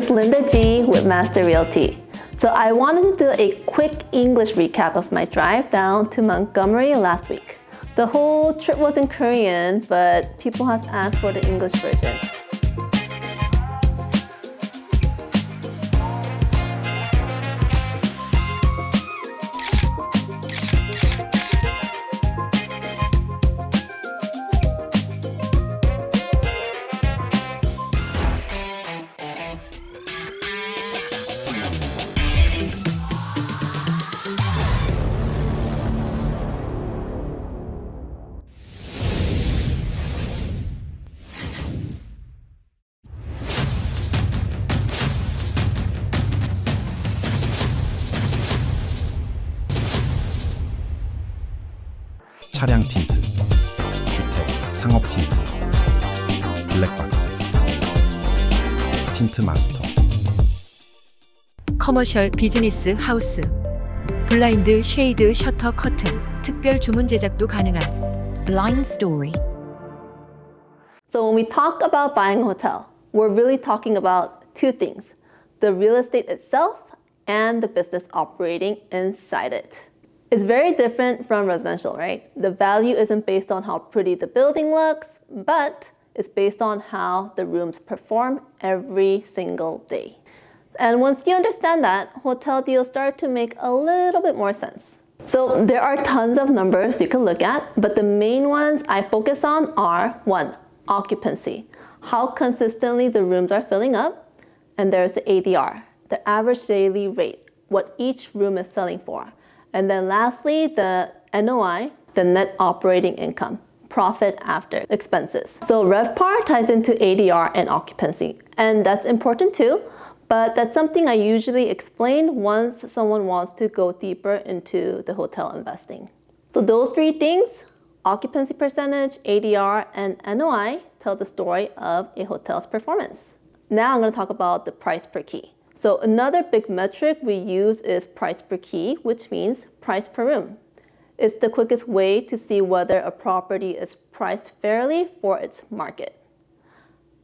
is Linda G with Master Realty. So I wanted to do a quick English recap of my drive down to Montgomery last week. The whole trip was in Korean, but people have asked for the English version. 차량 틴트, 주택, 상업 틴트, 블랙박스, 틴트 마스터, 커머셜 비즈니스 하우스, 블라인드, 쉐이드, 셔터, 커튼, 특별 주문 제작도 가능한 Blind Story. So when we talk about buying a hotel, we're really talking about two things: the real estate itself and the business operating inside it. It's very different from residential, right? The value isn't based on how pretty the building looks, but it's based on how the rooms perform every single day. And once you understand that, hotel deals start to make a little bit more sense. So there are tons of numbers you can look at, but the main ones I focus on are: 1, occupancy, how consistently the rooms are filling up, and there's the ADR, the average daily rate, what each room is selling for. And then lastly, the NOI, the net operating income, profit after expenses. So RevPAR ties into ADR and occupancy, and that's important too, but that's something I usually explain once someone wants to go deeper into the hotel investing. So those three things, occupancy percentage, ADR, and NOI, tell the story of a hotel's performance. Now I'm going to talk about the price per key. So another big metric we use is price per key, which means price per room. It's the quickest way to see whether a property is priced fairly for its market.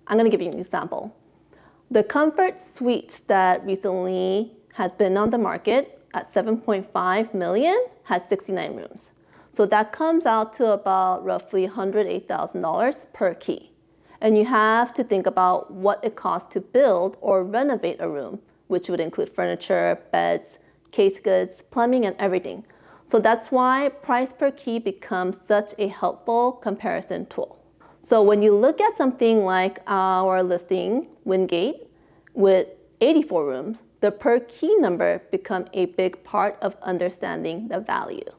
I'm going to give you an example. The Comfort Suites that recently has been on the market at $7.5 million has 69 rooms. So that comes out to about roughly $108,000 per key. And you have to think about what it costs to build or renovate a room, which would include furniture, beds, case goods, plumbing, and everything. So that's why price per key becomes such a helpful comparison tool. So when you look at something like our listing, Wingate, with 84 rooms, the per key number becomes a big part of understanding the value.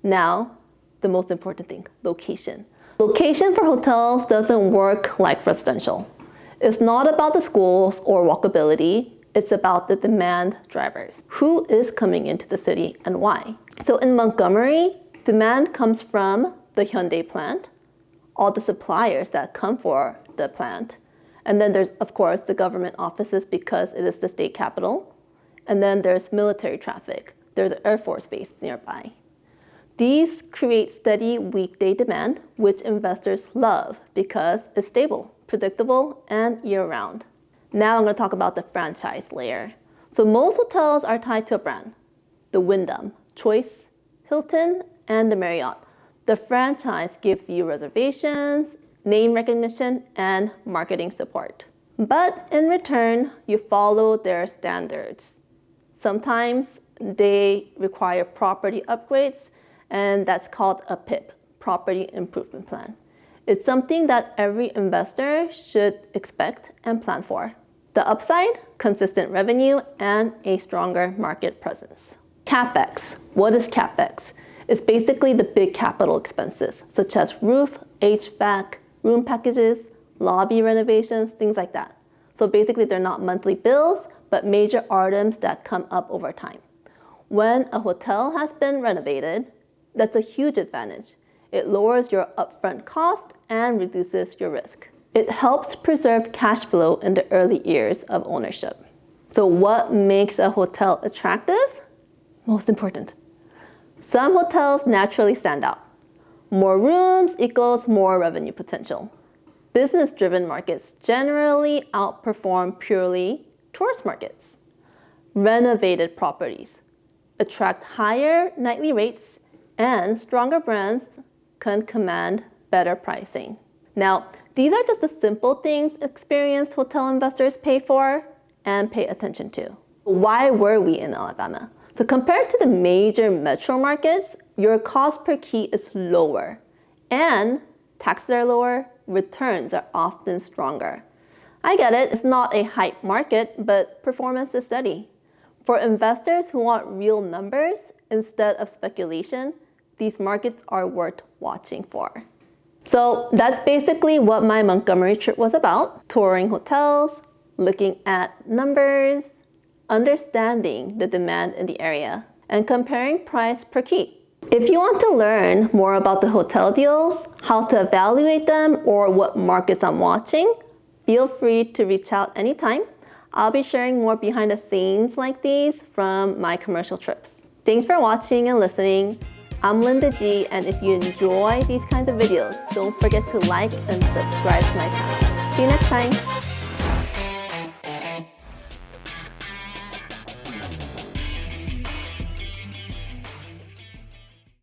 Now, the most important thing, location. Location for hotels doesn't work like residential. It's not about the schools or walkability. It's about the demand drivers. Who is coming into the city and why? So in Montgomery, demand comes from the Hyundai plant, all the suppliers that come for the plant. And then there's, of course, the government offices because it is the state capital. And then there's military traffic. There's an Air Force base nearby. These create steady weekday demand, which investors love because it's stable, predictable, and year-round. Now I'm going to talk about the franchise layer. So most hotels are tied to a brand: the Wyndham, Choice, Hilton, and the Marriott. The franchise gives you reservations, name recognition, and marketing support. But in return, you follow their standards. Sometimes they require property upgrades, and that's called a PIP, Property Improvement Plan. It's something that every investor should expect and plan for. The upside, consistent revenue, and a stronger market presence. CapEx. What is CapEx? It's basically the big capital expenses, such as roof, HVAC, room packages, lobby renovations, things like that. So basically they're not monthly bills, but major items that come up over time. When a hotel has been renovated, that's a huge advantage. It lowers your upfront cost and reduces your risk. It helps preserve cash flow in the early years of ownership. So what makes a hotel attractive? Most important. Some hotels naturally stand out. More rooms equals more revenue potential. Business-driven markets generally outperform purely tourist markets. Renovated properties attract higher nightly rates, and stronger brands can command better pricing. Now, these are just the simple things experienced hotel investors pay for and pay attention to. Why were we in Alabama? So compared to the major metro markets, your cost per key is lower, and taxes are lower, returns are often stronger. I get it, it's not a hype market, but performance is steady. For investors who want real numbers instead of speculation, these markets are worth watching for. So that's basically what my Montgomery trip was about. Touring hotels, looking at numbers, understanding the demand in the area, and comparing price per key. If you want to learn more about the hotel deals, how to evaluate them, or what markets I'm watching, feel free to reach out anytime. I'll be sharing more behind the scenes like these from my commercial trips. Thanks for watching and listening. I'm Linda G, and if you enjoy these kinds of videos, don't forget to like and subscribe to my channel. See you next time.